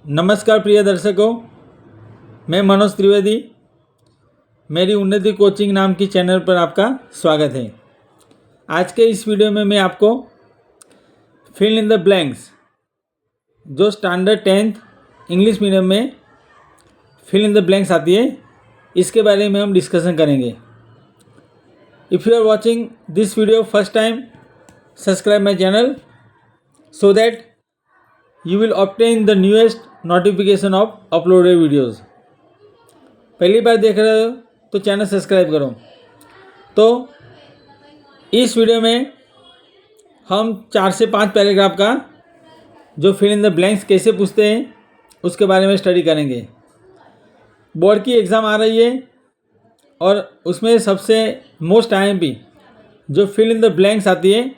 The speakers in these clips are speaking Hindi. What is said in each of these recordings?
नमस्कार प्रिय दर्शकों, मैं मनोज त्रिवेदी। मेरी उन्नति कोचिंग नाम की चैनल पर आपका स्वागत है। आज के इस वीडियो में मैं आपको फिल इन द ब्लैंक्स जो स्टैंडर्ड 10th इंग्लिश मीडियम में फिल इन द ब्लैंक्स आती है, इसके बारे में हम डिस्कशन करेंगे। If you are watching this video first time, subscribe my channel so that you will obtain the newest notification of uploaded videos। पहली बार देख रहे हो तो चैनल सब्सक्राइब करो। तो इस वीडियो में हम 4 से 5 पैराग्राफ का जो फिल इन द ब्लैंक्स कैसे पूछते हैं उसके बारे में स्टडी करेंगे। बोर्ड की एग्ज़ाम आ रही है और उसमें सबसे मोस्ट IMP जो फिल इन द ब्लैंक्स आती है,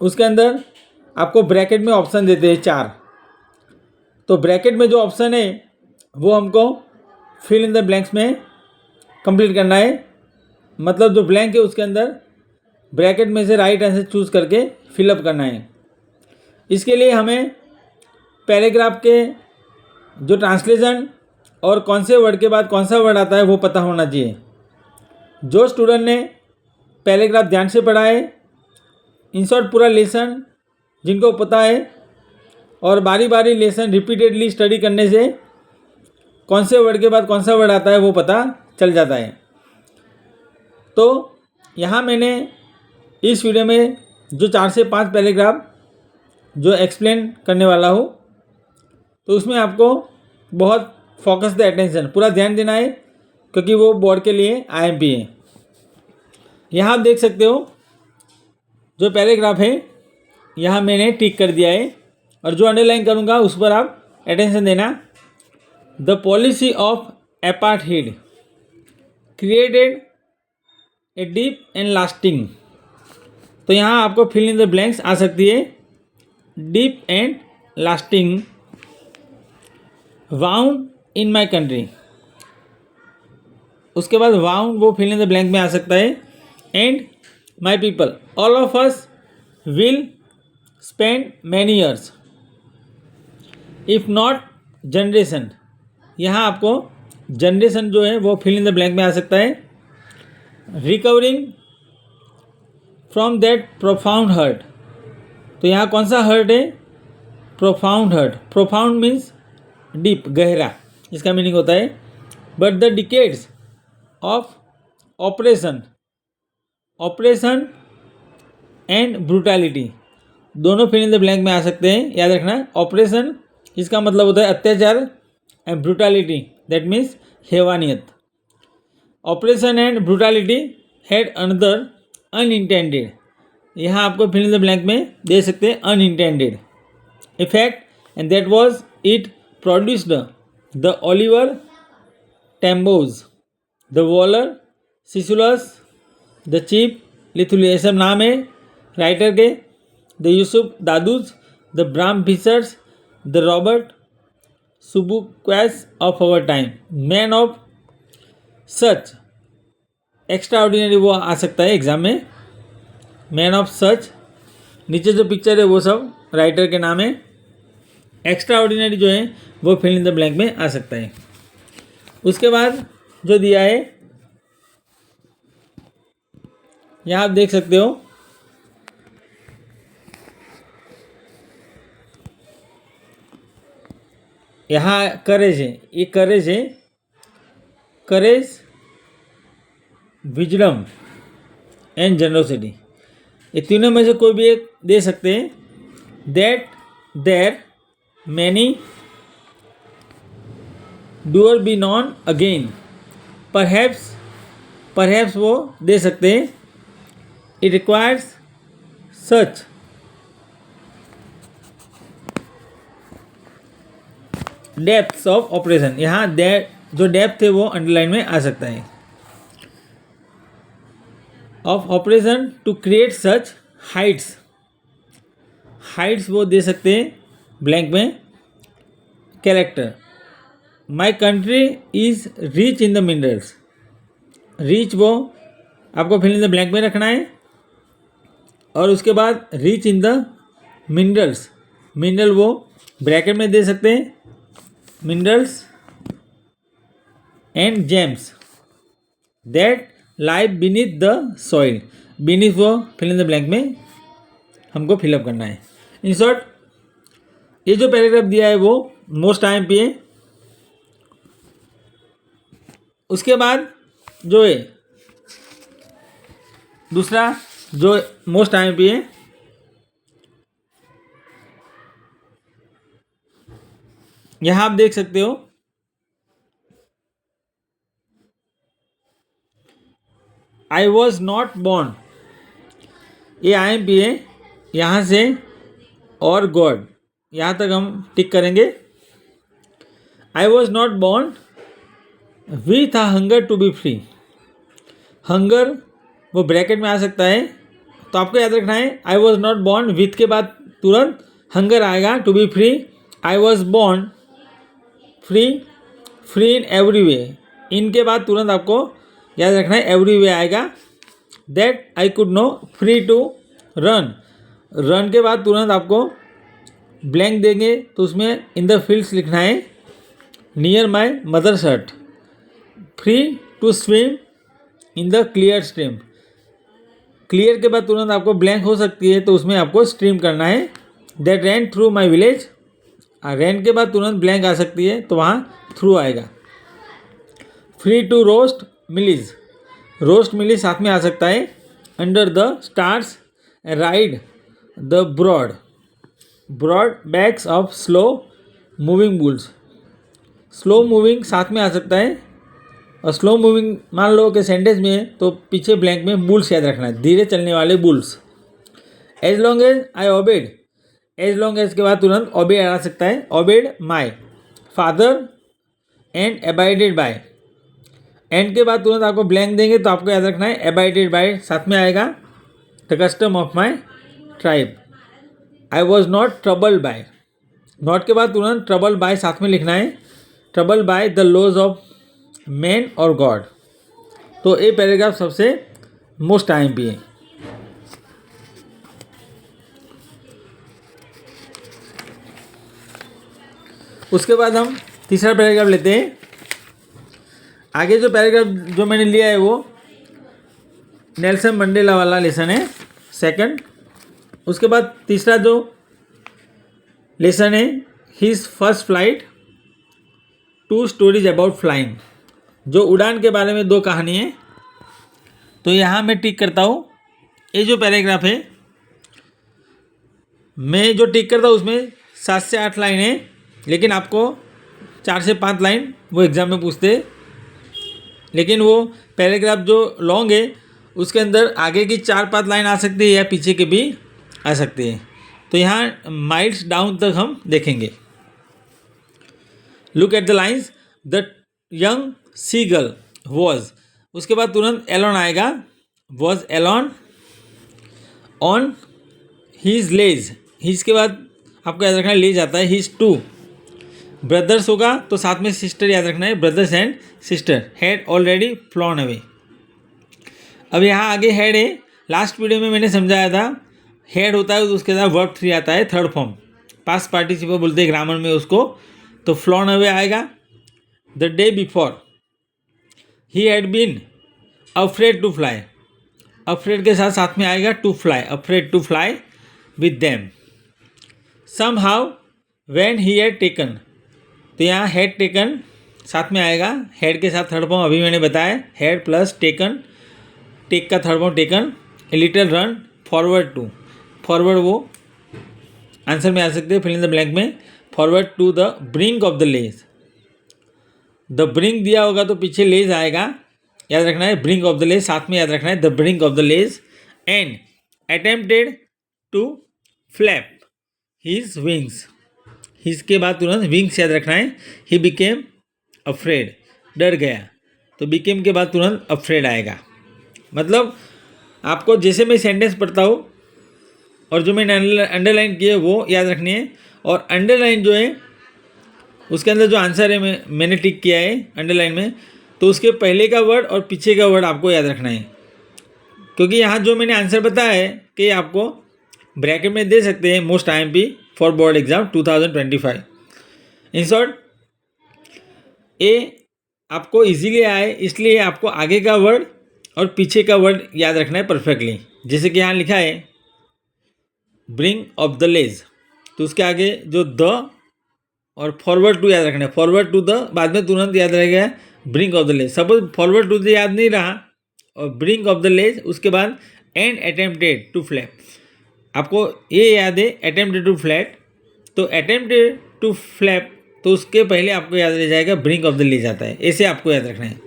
उसके अंदर आपको ब्रैकेट में ऑप्शन देते हैं 4। तो ब्रैकेट में जो ऑप्शन है वो हमको फिल इन द ब्लैंक्स में कंप्लीट करना है। मतलब जो ब्लैंक है उसके अंदर ब्रैकेट में से राइट आंसर चूज़ करके फिलअप करना है। इसके लिए हमें पैराग्राफ के जो ट्रांसलेशन और कौन से वर्ड के बाद कौन सा वर्ड आता है वो पता होना चाहिए। जो स्टूडेंट ने पैराग्राफ ध्यान से पढ़ा है, इन शॉर्ट पूरा लेसन जिनको पता है और बारी बारी लेसन रिपीटेडली स्टडी करने से कौन से वर्ड के बाद कौन सा वर्ड आता है वो पता चल जाता है। तो यहाँ मैंने इस वीडियो में जो 4 से 5 पैराग्राफ जो एक्सप्लेन करने वाला हूँ, तो उसमें आपको बहुत फोकस द अटेंशन, पूरा ध्यान देना है क्योंकि वो बोर्ड के लिए IMP है। यहाँ आप देख सकते हो जो पैराग्राफ है यहाँ मैंने टिक कर दिया है और जो अंडरलाइन करूँगा उस पर आप अटेंशन देना। The policy of apartheid created a deep and lasting. तो यहाँ आपको फिल इन द ब्लैंक्स आ सकती है deep and lasting wound in my country. उसके बाद वाउंड वो फिल इन द ब्लैंक में आ सकता है। And my people all of us will spend many years if not generation. यहाँ आपको जनरेशन जो है वो फिल इन द ब्लैंक में आ सकता है। Recovering from that profound hurt. तो यहाँ कौन सा हर्ट है? Profound hurt. Profound means deep, गहरा, इसका मीनिंग होता है। But the decades of oppression and brutality, दोनों फिल इन द ब्लैंक में आ सकते हैं। याद रखना, ऑपरेशन इसका मतलब होता है अत्याचार एंड ब्रूटैलिटी दैट मीन्स हैवानियत। Operation and brutality had another unintended. यहाँ आपको फिल इन द ब्लैंक में दे सकते हैं unintended effect and that was it produced the Oliver Tambos, the वॉलर सिसुलस, द चीप लिथुलिया, सब नाम है राइटर के। The Yusuf Dadoos, the Bram Fischers, the Robert Sobukwes of our time, man of such extraordinary, वो आ सकता है एग्जाम में। मैन ऑफ सच, नीचे जो पिक्चर है वो सब राइटर के नाम है। एक्स्ट्रा ऑर्डिनरी जो है वो फिल इन द ब्लैंक में आ सकता है। उसके बाद जो दिया है यहाँ आप देख सकते हो, यहाँ करेज है, ये करेज है। करेज, विजडम एंड जनरोसिटी, ये तीनों में से कोई भी एक दे सकते हैं। That there many doer be known again, perhaps वो दे सकते हैं। It requires such depths of oppression, यहाँ जो डेप्थ है वो अंडरलाइन में आ सकता है। Of oppression to create such heights वो दे सकते हैं ब्लैंक में। Character, my country is rich in the minerals, rich वो आपको फिल इन द ब्लैंक में रखना है। और उसके बाद rich in the minerals, mineral वो ब्रैकेट में दे सकते हैं। Minerals and James that lie beneath the soil. Beneath वो फिल इन द ब्लैंक में हमको फिलअप करना है। इन शॉर्ट ये जो पैराग्राफ दिया है वो मोस्ट IMP है। उसके बाद जो है दूसरा जो मोस्ट IMP है, यहां आप देख सकते हो आई वॉज नॉट बॉर्न, ये IMP है। यहाँ से और गॉड यहाँ तक हम टिक करेंगे। I was not born with a hunger to be free. Hunger वो ब्रैकेट में आ सकता है, तो आपको याद रखना है I was not born with के बाद तुरंत हंगर आएगा, to be free. I was born free, free in every way, इनके बाद तुरंत आपको याद रखना है एवरी वे आएगा। That I could know free to run, run के बाद तुरंत आपको ब्लैंक देंगे, तो उसमें इन द फील्ड्स लिखना है near my mother's hut. Free to swim in the clear stream, clear के बाद तुरंत आपको ब्लैंक हो सकती है, तो उसमें आपको स्ट्रीम करना है। That ran through my village, ran के बाद तुरंत ब्लैंक आ सकती है, तो वहाँ थ्रू आएगा। Free to roast mealies, roast mealies साथ में आ सकता है। Under the stars ride the broad, broad backs of slow moving bulls, slow moving साथ में आ सकता है। और स्लो मूविंग मान लो कि सेंटेंस में है, तो पीछे ब्लैंक में बुल्स याद रखना है, धीरे चलने वाले bulls. As long as I obeyed, as long as के बाद तुरंत ओबेड आ सकता है। Obeyed my father and abided by, and के बाद तुरंत आपको ब्लैंक देंगे, तो आपको याद रखना है अबाइडेड बाय साथ में आएगा। The custom of my tribe. I was not troubled by, not के बाद तुरंत ट्रबल बाय साथ में लिखना है। Trouble by the laws of man और गॉड। तो ये पैराग्राफ सबसे मोस्ट IMP है। उसके बाद हम तीसरा पैराग्राफ लेते हैं। आगे जो पैराग्राफ जो मैंने लिया है वो नेल्सन मंडेला वाला लेसन है, सेकंड। उसके बाद तीसरा जो लेसन है his first flight, 2 stories about flying, जो उड़ान के बारे में 2 कहानी है। तो यहाँ मैं टिक करता हूँ। ये जो पैराग्राफ है मैं जो टिक करता हूँ उसमें 7 से 8 लाइन है, लेकिन आपको 4 से 5 लाइन वो एग्ज़ाम में पूछते हैं। लेकिन वो पैराग्राफ जो लॉन्ग है उसके अंदर आगे की 4-5 लाइन आ सकती है या पीछे के भी आ सकती है। तो यहाँ माइल्स डाउन तक हम देखेंगे। Look at the lines, the young seagull was, उसके बाद तुरंत एलोन आएगा। Was alone on his ledge, his के बाद आपको याद रखना है लेज आता है। हीज 2 ब्रदर्स होगा तो साथ में सिस्टर याद रखना है, brothers and sister had already flown away. अब यहाँ आगे हेड है, लास्ट वीडियो में मैंने समझाया था हेड होता है तो उसके साथ वर्ब 3 आता है, थर्ड फॉर्म, पास्ट पार्टिसिपल बोलते हैं ग्रामर में उसको। तो फ्लॉन अवे आएगा। The day before he had been afraid to fly, afraid के साथ साथ में आएगा to fly, afraid to fly with them. Somehow when he had taken, तो यहाँ हैड टेकन साथ में आएगा, हेड के साथ थर्ड फॉर्म अभी मैंने बताया, हेड प्लस टेकन, टेक का third form taken. A little run forward to, forward वो आंसर में आ सकते हैं फिल इन द ब्लैंक में। Forward to the brink of the ledge, the brink दिया होगा तो पीछे लेज आएगा, याद रखना है ब्रिंक ऑफ द लेज साथ में याद रखना है, the brink of the ledge. And attempted to flap his wings, his के बाद तुरंत विंग्स याद रखना है। ही बिकेम अफ्रेड, डर गया, तो बिकेम के बाद तुरंत अफ्रेड आएगा। मतलब आपको जैसे मैं सेंटेंस पढ़ता हूँ और जो मैंने अंडरलाइन किए वो याद रखनी है। और अंडरलाइन जो है उसके अंदर जो आंसर है मैंने टिक किया है अंडरलाइन में, तो उसके पहले का वर्ड और पीछे का वर्ड आपको याद रखना है, क्योंकि यहाँ जो मैंने आंसर बताया है कि आपको ब्रैकेट में दे सकते हैं most IMP for board exam 2025। In short ये आपको इजीली आए इसलिए आपको आगे का वर्ड और पीछे का वर्ड याद रखना है परफेक्टली। जैसे कि यहाँ लिखा है ब्रिंग ऑफ द लेज, तो उसके आगे जो द और फॉरवर्ड टू याद रखना है। फॉरवर्ड टू द बाद में तुरंत याद रहेगा bring of the ledge. Suppose forward to the याद नहीं रहा और ब्रिंग ऑफ द लेज उसके बाद एंड अटेम्प्टेड टू फ्लैप, आपको ये याद है अटेम्प्टेड टू फ्लैट, तो अटेम्प्टेड टू फ्लैप तो उसके पहले आपको याद रह जाएगा ब्रिंक ऑफ द लेज आता है, ऐसे आपको याद रखना है।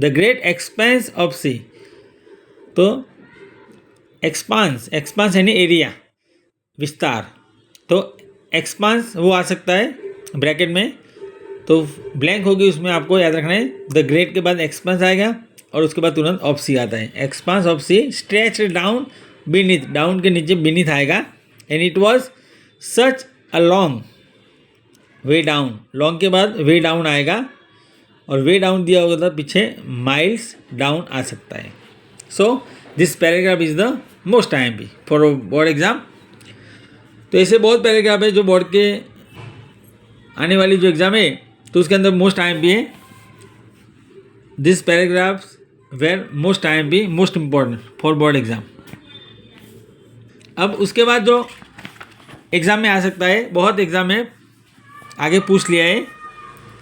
द ग्रेट एक्सपेंस ऑफ सी, तो एक्सपांस, एक्सपांस यानी एरिया, विस्तार, तो एक्सपांस वो आ सकता है ब्रैकेट में, तो ब्लैंक होगी उसमें आपको याद रखना है द ग्रेट के बाद एक्सपांस आएगा और उसके बाद तुरंत ऑफ सी आता है। Expanse of sea stretch down beneath, down के नीचे बीनीथ आएगा। And it was such a long way down, long के बाद वे डाउन आएगा और वे डाउन दिया होगा तो पीछे माइल्स डाउन आ सकता है। So this paragraph is the most IMP for board exam. तो ऐसे बहुत पैराग्राफ है जो बोर्ड के आने वाली जो एग्ज़ाम है तो उसके अंदर मोस्ट IMP है। This paragraphs were most IMP, most important for board exam. अब उसके बाद जो एग्ज़ाम में आ सकता है, बहुत एग्ज़ाम है आगे पूछ लिया है,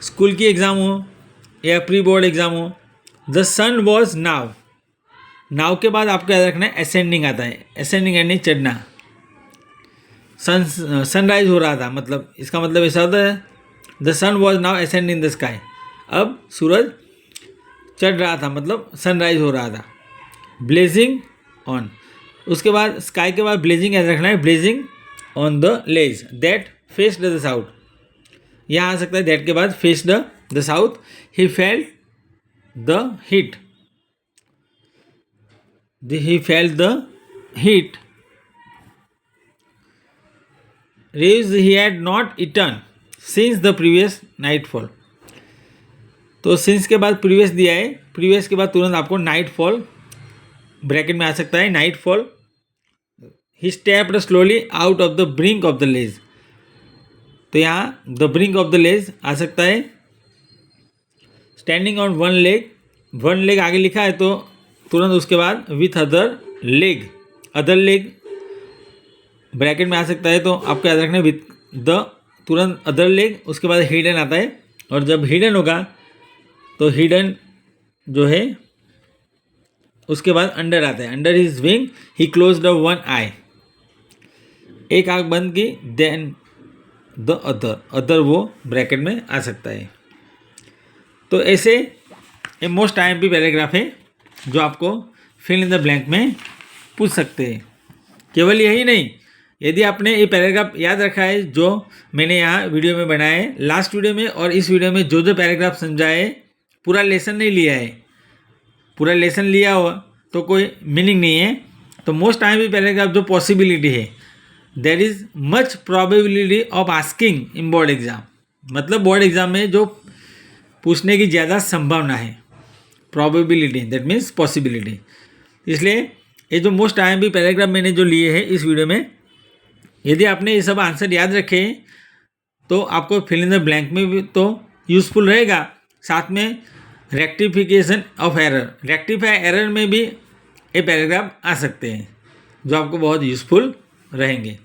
स्कूल की एग्ज़ाम हो या प्री बोर्ड एग्ज़ाम हो। द सन वॉज नाव, नाव के बाद आपको याद रखना है असेंडिंग आता है, असेंडिंग यानी चढ़ना। सनराइज हो रहा था, मतलब इसका मतलब ऐसा होता है the sun was now ascending the sky, अब सूरज चढ़ रहा था मतलब सनराइज हो रहा था। ब्लेजिंग ऑन, उसके बाद स्काई के बाद ब्लेजिंग याद रखना है, blazing on the ledge that faced the south, यहाँ आ सकता है दैट के बाद faced the south. He felt the heat, he felt the heat. Rage he had not eaten since the previous nightfall, तो सिंस के बाद प्रीवियस दिया है, प्रीवियस के बाद तुरंत आपको नाइटफॉल ब्रैकेट में आ सकता है, nightfall. He stepped slowly out of the brink of the ledge, तो यहाँ the brink of the ledge आ सकता है। Standing on one leg, one leg आगे लिखा है तो तुरंत उसके बाद with other leg, other leg bracket में आ सकता है, तो आपको याद रखना है विथ द तुरंत अदर लेग, उसके बाद हिडन आता है और जब हिडन होगा तो हिडन जो है उसके बाद अंडर आता है, अंडर हिज विंग ही क्लोज्ड वन आई, एक आँख बंद की, देन द अदर, अदर वो ब्रैकेट में आ सकता है। तो ऐसे ये मोस्ट IMP पैराग्राफ है जो आपको फिल इन द ब्लैंक में पूछ सकते हैं। केवल यही नहीं, यदि आपने ये पैराग्राफ याद रखा है जो मैंने यहाँ वीडियो में बनाया है, लास्ट वीडियो में और इस वीडियो में जो जो पैराग्राफ समझा है, पूरा लेसन नहीं लिया है, पूरा लेसन लिया हो तो कोई मीनिंग नहीं है। तो मोस्ट IMP पैराग्राफ जो पॉसिबिलिटी है, there is much probability of asking in board exam, मतलब बोर्ड एग्ज़ाम में जो पूछने की ज़्यादा संभावना है, प्रोबेबिलिटी दैट मीन्स पॉसिबिलिटी। इसलिए ये जो मोस्ट IMP पैराग्राफ मैंने जो लिए हैं इस वीडियो में, यदि आपने ये सब आंसर याद रखे तो आपको फिल इन द ब्लैंक में भी तो यूज़फुल रहेगा, साथ में rectification of error, rectify error में भी ये पैराग्राफ आ सकते हैं जो आपको बहुत यूज़फुल रहेंगे।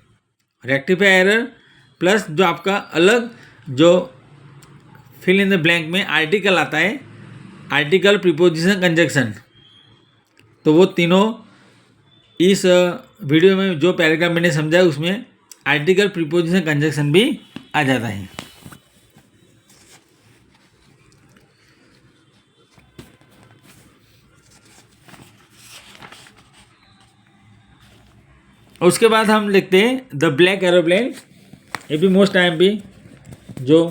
रेक्टिफाई एरर प्लस जो आपका अलग जो फिल इन द ब्लैंक में आर्टिकल आता है, आर्टिकल, प्रीपोजिशन, कंजक्शन, तो वो तीनों इस वीडियो में जो पैराग्राफ मैंने समझा उसमें आर्टिकल, प्रीपोजिशन, कंजक्शन भी आ जाता है। उसके बाद हम लिखते हैं द ब्लैक एरोप्लेन, ये भी मोस्ट IMP जो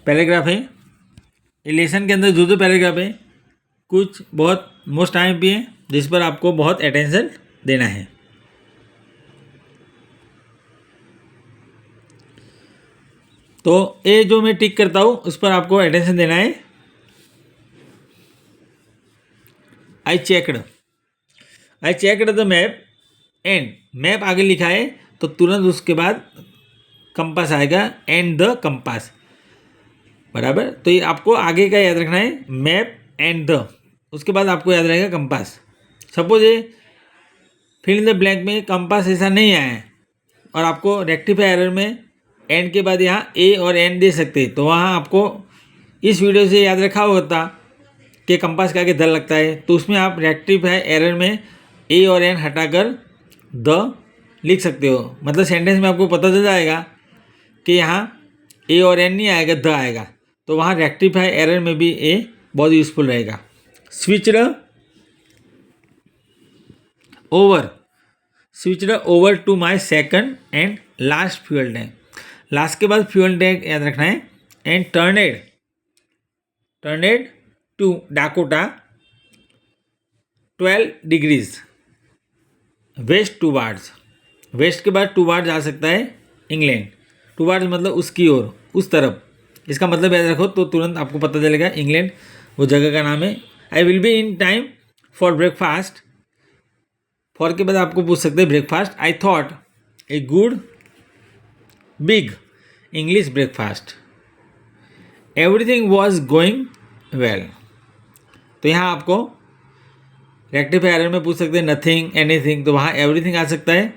पैराग्राफ है। लेसन के अंदर जो जो पैराग्राफ है कुछ बहुत मोस्ट IMP है जिस पर आपको बहुत अटेंशन देना है। तो ये जो मैं टिक करता हूँ उस पर आपको अटेंशन देना है। I checked the map and, map आगे लिखा है तो तुरंत उसके बाद कंपास आएगा, एंड द कंपास, बराबर। तो ये आपको आगे का याद रखना है, मैप एंड द, उसके बाद आपको याद रहेगा कंपास। सपोज ये फिल इन द ब्लैंक में कंपास ऐसा नहीं आया है और आपको रेक्टिफाई एरर में एंड के बाद यहाँ ए और एन दे सकते हैं, तो वहाँ आपको इस वीडियो से याद रखा होता कि कंपास का आगे द लगता है, तो उसमें आप रेक्टिफाई एरर में ए और एन हटाकर द लिख सकते हो। मतलब सेंटेंस में आपको पता चल जाएगा कि यहाँ ए और एन नहीं आएगा, द आएगा, तो वहाँ रेक्टिफाई एरर में भी ए बहुत यूजफुल रहेगा। Switched over to my second and last fuel tank. Last के बाद फ्यूल टैंक याद रखना है। And turned to Dakota 12 degrees west towards. West के बाद टूवार्ड्स आ सकता है इंग्लैंड। टूवार्ड्स मतलब उसकी ओर, उस तरफ। इसका मतलब याद रखो तो तुरंत आपको पता चलेगा इंग्लैंड वो जगह का नाम है। I will be in time for breakfast. For के बाद आपको पूछ सकते हैं breakfast. I thought a good big English breakfast. Everything was going well. तो यहाँ आपको रेक्टिफाई एरर में पूछ सकते हैं नथिंग एनीथिंग, तो वहाँ एवरीथिंग आ सकता है।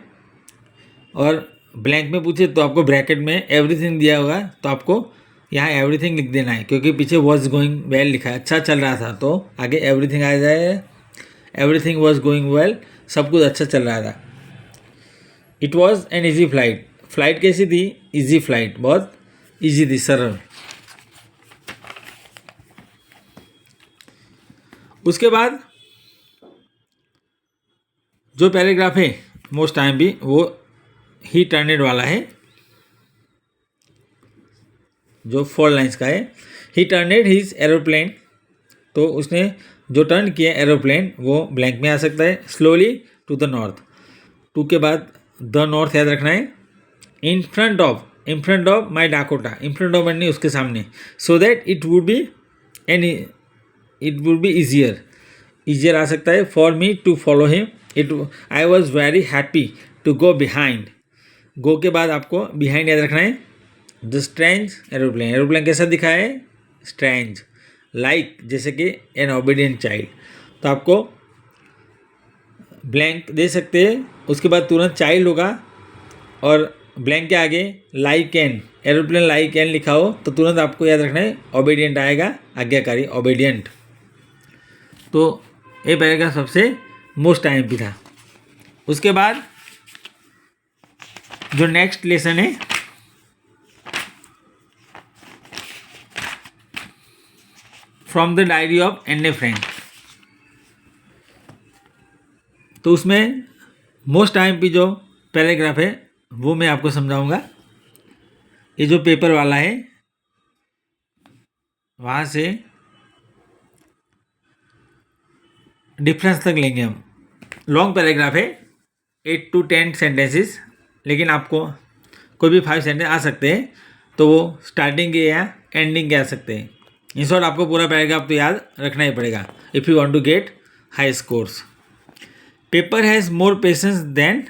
और ब्लैंक में पूछे तो आपको ब्रैकेट में एवरीथिंग दिया होगा, तो आपको यहाँ एवरीथिंग लिख देना है, क्योंकि पीछे वॉज गोइंग वेल लिखा है, अच्छा चल रहा था, तो आगे एवरीथिंग आ जाए। एवरीथिंग वॉज गोइंग वेल, सब कुछ अच्छा चल रहा था। It was an easy flight. Flight कैसी थी? ईजी फ्लाइट, बहुत ईजी थी, सरल। उसके बाद जो पैराग्राफ है मोस्ट टाइम भी वो ही टर्नेड वाला है, जो 4 लाइन्स का है। ही टर्नेड हिज एरोप्लेन, तो उसने जो टर्न किया एरोप्लेन वो ब्लैंक में आ सकता है। Slowly to the north, to के बाद द नॉर्थ याद रखना है। In front of my Dakota, in front of नहीं उसके सामने। So that it would be easier आ सकता है। For me to follow him, I was very happy to go behind. Go के बाद आपको बिहाइंड याद रखना है। द स्ट्रेंज एरोप्लेन कैसा दिखा है? स्ट्रेंज, लाइक जैसे कि एन ओबीडियंट चाइल्ड। तो आपको ब्लैंक दे सकते हैं, उसके बाद तुरंत चाइल्ड होगा और ब्लैंक के आगे like an, aeroplane like an लिखा हो तो तुरंत आपको याद रखना है ओबीडियंट आएगा, आज्ञाकारी, ओबीडियंट। तो ये पैराग्राफ सबसे मोस्ट टाइम भी था। उसके बाद जो नेक्स्ट लेसन है from the diary of Anne Frank, तो उसमें मोस्ट टाइम भी जो पैराग्राफ है वो मैं आपको समझाऊंगा। ये जो पेपर वाला है वहाँ से डिफरेंस तक लेंगे हम। लॉन्ग पैराग्राफ है, 8 to 10 सेंटेंसेस, लेकिन आपको कोई भी 5 सेंटेंस आ सकते हैं, तो वो स्टार्टिंग के या एंडिंग के आ सकते हैं। इन शॉर्ट आपको पूरा पैराग्राफ तो याद रखना ही पड़ेगा if you want to get high scores. Paper has more patience than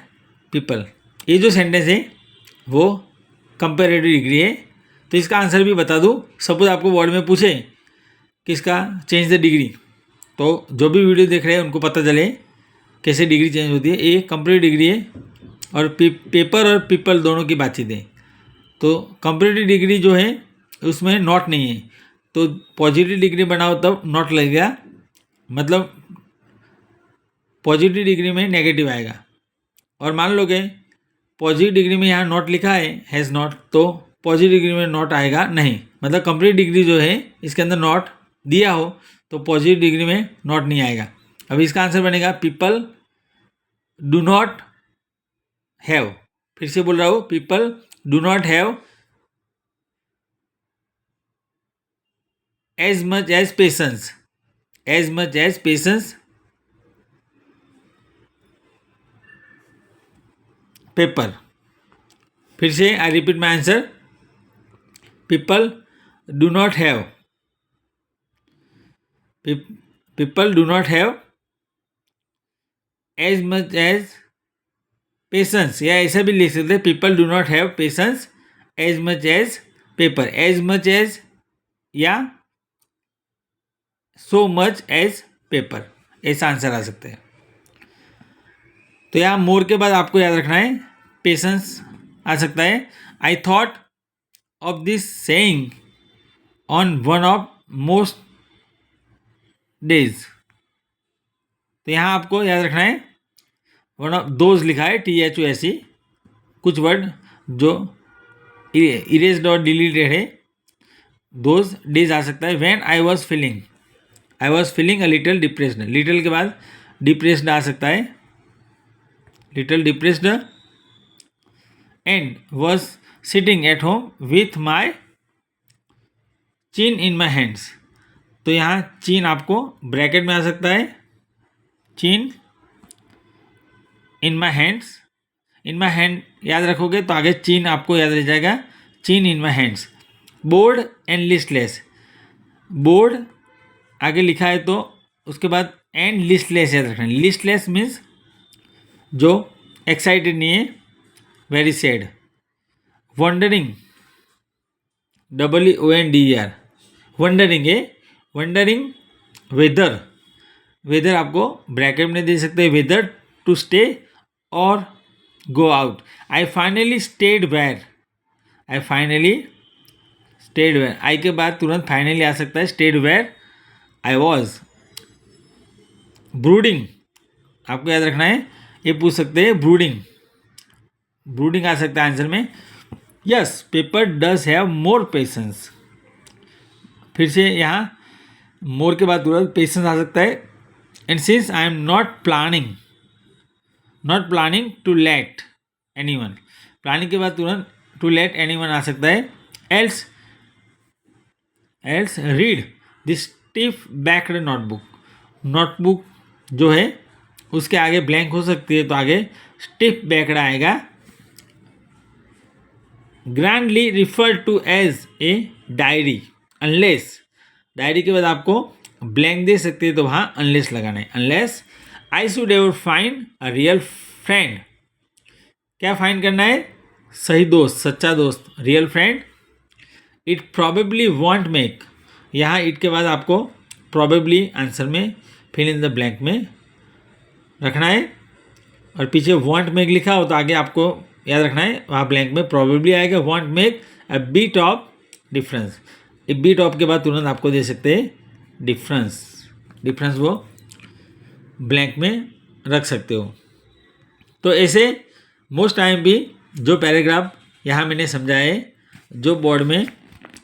people, ये जो सेंटेंस है वो कंपेरेटिव डिग्री है, तो इसका आंसर भी बता दूँ। सपोज आपको वर्ड में पूछे कि इसका चेंज द डिग्री, तो जो भी वीडियो देख रहे हैं उनको पता चले कैसे डिग्री चेंज होती है। ये कंपेरेटिव डिग्री है और पेपर और पीपल दोनों की बातचीत है। तो कंपेरेटिव डिग्री जो है उसमें नॉट नहीं है, तो पॉजिटिव डिग्री बनाओ तब नॉट लगेगा, मतलब पॉजिटिव डिग्री में नेगेटिव आएगा। और मान लो कि पॉजिटिव डिग्री में यहाँ नॉट लिखा है हैज़ नॉट, तो पॉजिटिव डिग्री में नॉट आएगा नहीं, मतलब कंप्लीट डिग्री जो है इसके अंदर नॉट दिया हो तो पॉजिटिव डिग्री में नॉट नहीं आएगा। अब इसका आंसर बनेगा पीपल डू नॉट हैव, फिर से बोल रहा हूँ, people do not have as much as patience paper. फिर से I repeat my answer, people do not have as much as patience, या ऐसा भी लिख सकते हैं, people do not have patience as much as paper. As much as या सो मच एज पेपर, ऐसा आंसर आ सकता है। तो यहाँ मोर के बाद आपको याद रखना है पेशेंस आ सकता है। I thought of this saying on one of most days. तो यहाँ आपको याद रखना है वन ऑफ दोज लिखा है THOSE, कुछ वर्ड जो इरेज्ड और डिलीटेड है, दोज डेज आ सकता है। When I was feeling a little depressed, little के बाद डिप्रेस्ड आ सकता है, little depressed. And was sitting at home with my chin in my hands. तो यहाँ चिन आपको ब्रैकेट में आ सकता है, चिन in my hands, in my hand याद रखोगे तो आगे चिन आपको याद रह जाएगा, chin in my hands. Bored and listless, bored आगे लिखा है तो उसके बाद एंड लिस्टलेस याद रखना है। लिस्टलेस मीन्स जो एक्साइटेड नहीं है, very sad. Wondering, WONDER, wondering है, वंडरिंग वेदर, वेदर आपको ब्रैकेट में दे सकते हैं, वेदर टू स्टे और go out. I finally stayed where, I finally stayed where, I के बाद तुरंत फाइनली आ सकता है, stayed where I was. Brooding आपको याद रखना है, ये पूछ सकते हैं ब्रूडिंग, ब्रूडिंग आ सकता है आंसर में। Yes paper does have more patience, फिर से यहाँ मोर के बाद तुरंत पेशेंस आ सकता है। And since I am not planning to let anyone, planning के बाद तुरंत टू लेट एनीवन आ सकता है। Else read this stiff backed notebook, notebook जो है उसके आगे ब्लैंक हो सकती है तो आगे स्टिफ बैक्ड आएगा। Grandly refer to as a diary, unless, diary के बाद आपको ब्लैंक दे सकते हैं तो वहाँ अनलेस लगाना है, unless I should ever find a real friend, क्या फाइंड करना है, सही दोस्त, सच्चा दोस्त, real friend. It probably want make, यहाँ इट के बाद आपको प्रॉबेबली आंसर में फिल इन द ब्लैंक में रखना है, और पीछे वॉन्ट मेक लिखा हो तो आगे आपको याद रखना है वहाँ ब्लैंक में प्रॉबेबली आएगा, want make a bit of difference, A bit of के बाद तुरंत आपको दे सकते हैं डिफरेंस, डिफरेंस वो ब्लैंक में रख सकते हो। तो ऐसे मोस्ट टाइम भी जो पैराग्राफ यहाँ मैंने समझाया है जो बोर्ड में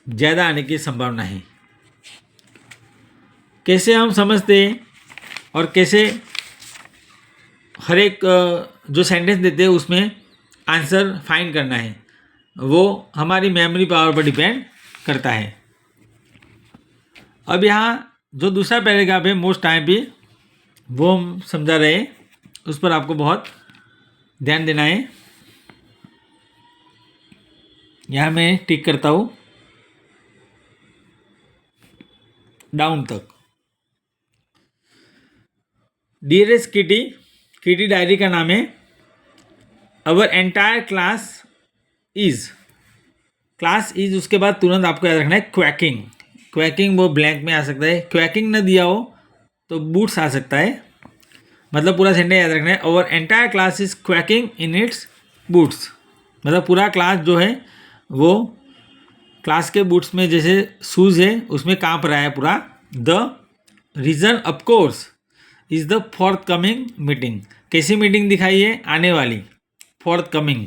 ज़्यादा आने की संभावना है, कैसे हम समझते हैं और कैसे हर एक जो सेंटेंस देते हैं उसमें आंसर फाइंड करना है, वो हमारी मेमोरी पावर पर डिपेंड करता है। अब यहाँ जो दूसरा पैराग्राफ है मोस्ट टाइम भी वो हम समझा रहे हैं, उस पर आपको बहुत ध्यान देना है। यहाँ मैं टिक करता हूँ डाउन तक। डियरेस्ट किटी, किटी डायरी का नाम है। Our entire class is, class is उसके बाद तुरंत आपको याद रखना है क्वैकिंग, क्वैकिंग वो ब्लैंक में आ सकता है, क्वैकिंग न दिया हो तो बूट्स आ सकता है, मतलब पूरा सेंटेंस याद रखना है। Our entire class is quaking in its boots, मतलब पूरा क्लास जो है वो क्लास के बूट्स में जैसे शूज़ है उसमें काँप रहा है पूरा। The reason of course is the fourth coming meeting, कैसी मीटिंग दिखाई है, आने वाली, फोर्थ कमिंग,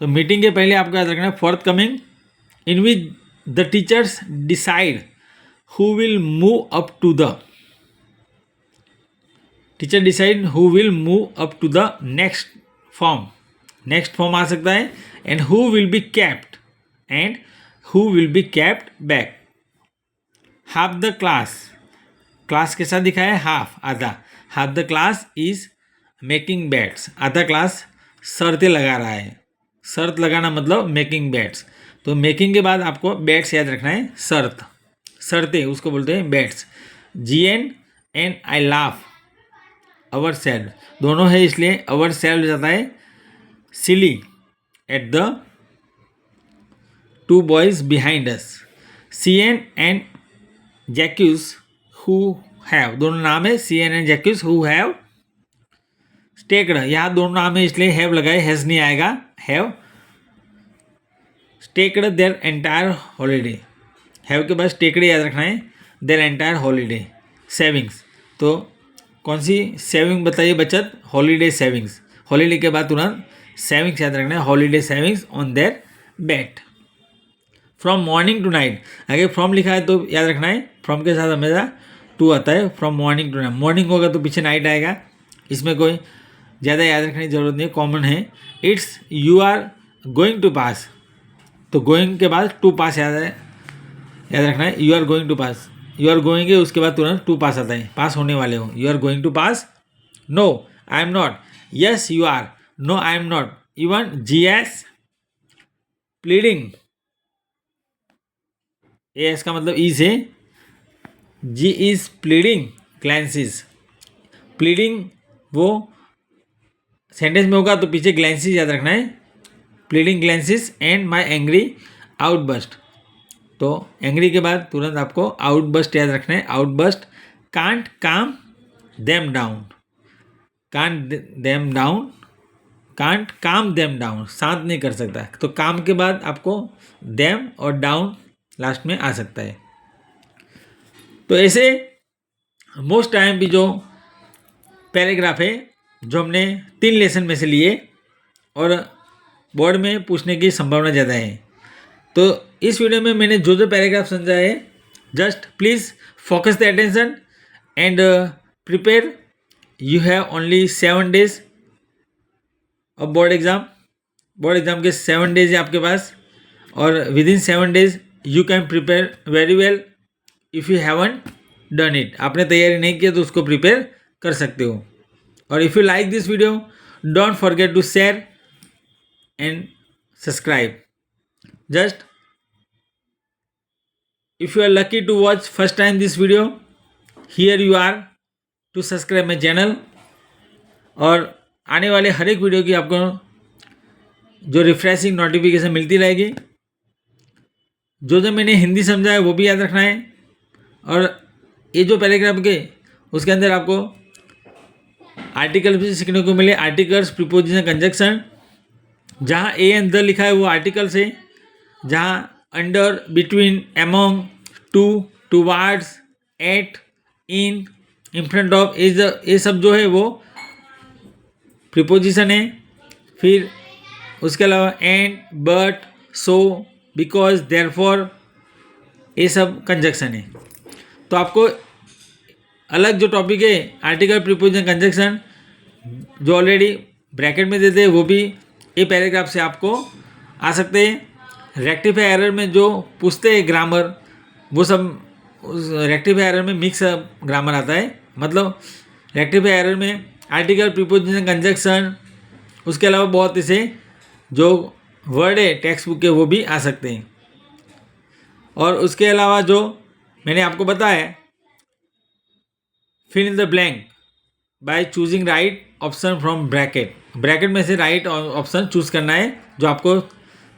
तो मीटिंग के पहले आपको याद रखना है forthcoming. In which the teachers decide who will move up to the, teacher decide who will move up to the next form, next form आ सकता है। And who will be kept, and who will be kept back. Half the class, class के साथ दिखा है हाफ, आधा, half the class is making bets, आधा क्लास शर्तें लगा रहा है, शर्त लगाना मतलब मेकिंग बेट्स, तो मेकिंग के बाद आपको बेट्स याद रखना है, शर्त, शर्तें उसको बोलते हैं bets. GN and I laugh our self, दोनों है इसलिए अवर सेल्फ जाता है silly at the two boys behind us, Sean and Jacques who have, दोनों नाम है Sean and Jacques who have staked, यहाँ दोनों नाम है इसलिए हैव लगाए, हैज नहीं आएगा, have stacked their entire holiday, have के बाद स्टेक्ड याद रखना है, देयर एंटायर हॉलीडे सेविंग्स, तो कौन सी सेविंग बताइए, बचत, हॉलीडे सेविंग्स, हॉलीडे के बाद तुरंत सेविंग्स याद रखना है, holiday savings on their bet, from morning to night, अगर फ्रॉम लिखा है तो याद रखना है फ्रॉम के साथ हमेशा टू आता है, from morning to night, morning होगा तो पीछे नाइट आएगा, इसमें कोई ज़्यादा याद रखने की जरूरत नहीं है, कॉमन है। It's you are going to pass, तो गोइंग के बाद टू पास याद रखना है, you are going to pass, you are going है उसके बाद तुरंत टू पास आता है, पास होने वाले हो, you are going to pass, no I am not, yes you are, no I am not, even G's pleading, A S का मतलब इज है, G is pleading glances, pleading वो सेंटेंस में होगा तो पीछे ग्लैंसिस याद रखना है, pleading glances and my angry outburst, तो एंग्री के बाद तुरंत आपको आउटबस्ट याद रखना है, outburst, can't calm them down, can't them down, can't calm them down, शांत नहीं कर सकता, तो काम के बाद आपको देम और डाउन लास्ट में आ सकता है। तो ऐसे मोस्ट टाइम भी जो पैराग्राफ है जो हमने 3 लेसन में से लिए और बोर्ड में पूछने की संभावना ज़्यादा है, तो इस वीडियो में मैंने जो जो पैराग्राफ समझा है, just please focus the attention and prepare, you have only 7 days of board exam के 7 days है आपके पास, और with in 7 days you can prepare very well if you haven't done it, आपने तैयारी नहीं किया तो उसको प्रिपेयर कर सकते हो। और if you like this video don't forget to share and subscribe, just if you are lucky to watch first time this video, here you are to subscribe my channel, और आने वाले हर एक वीडियो की आपको जो रिफ्रेशिंग नोटिफिकेशन मिलती रहेगी, जो जो मैंने हिंदी समझा है वो भी याद रखना है, और ये जो पैराग्राफ के उसके अंदर आपको आर्टिकल भी सीखने को मिले, आर्टिकल्स, प्रीपोजिशन, कंजक्शन, जहाँ ए एंड द लिखा है वो आर्टिकल्स है, जहाँ under, between, among, to, towards, at, in front of, ये सब जो है वो प्रीपोजिशन है, फिर उसके अलावा and, but, so, because, therefore, ये सब कंजक्शन है। तो आपको अलग जो टॉपिक है आर्टिकल, प्रीपोजिशन, कंजक्शन जो ऑलरेडी ब्रैकेट में देते हैं वो भी ये पैराग्राफ से आपको आ सकते हैं। रेक्टिफाई एरर में जो पूछते हैं ग्रामर, वो सब उस रेक्टिफाई एरर में मिक्स ग्रामर आता है, मतलब रेक्टिफाई एरर में आर्टिकल, प्रीपोजिशन, कंजक्शन, उसके अलावा बहुत ऐसे जो वर्ड है टेक्स्ट बुक के वो भी आ सकते हैं। और उसके अलावा जो मैंने आपको बताया, fill in the blank by choosing right option from bracket, bracket में से राइट ऑप्शन चूज करना है, जो आपको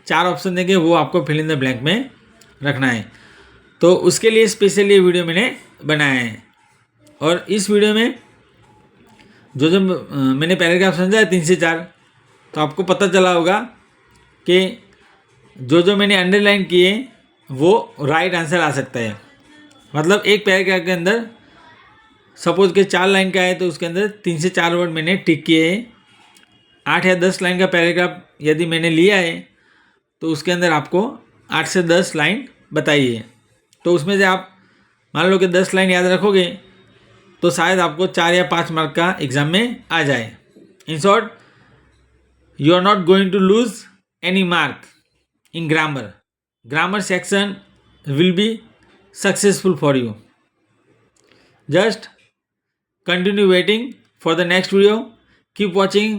4 ऑप्शन देंगे वो आपको फिल इन द ब्लैंक में रखना है। तो उसके लिए स्पेशली ये वीडियो मैंने बनाया है, और इस वीडियो में जो जो मैंने पैराग्राफ समझा है 3 से 4, तो आपको पता चला होगा कि जो जो मैंने अंडरलाइन किए वो राइट आंसर आ सकता है। मतलब एक पैराग्राफ के अंदर सपोज के 4 लाइन का है तो उसके अंदर 3 से 4 वर्ड मैंने टिक किए हैं। 8 या 10 लाइन का पैराग्राफ यदि मैंने लिया है तो उसके अंदर आपको 8 से 10 लाइन बताइए, तो उसमें से आप मान लो कि 10 लाइन याद रखोगे तो शायद आपको 4 या 5 मार्क का एग्ज़ाम में आ जाए। In short, you are not going to lose any mark in grammar, grammar section will be successful for you. Just continue waiting for the next video, keep watching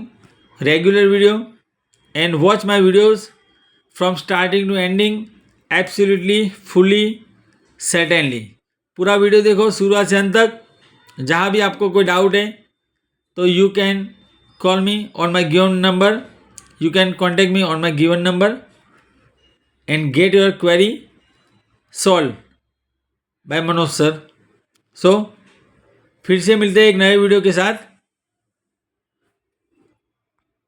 regular video and watch my videos from starting to ending absolutely fully certainly। पूरा वीडियो देखो शुरू से अंत तक। जहाँ भी आपको कोई डाउट है तो you can call me on my given number, you can contact me on my given number and get your query solve by Manoj sir. So फिर से मिलते हैं एक नए वीडियो के साथ।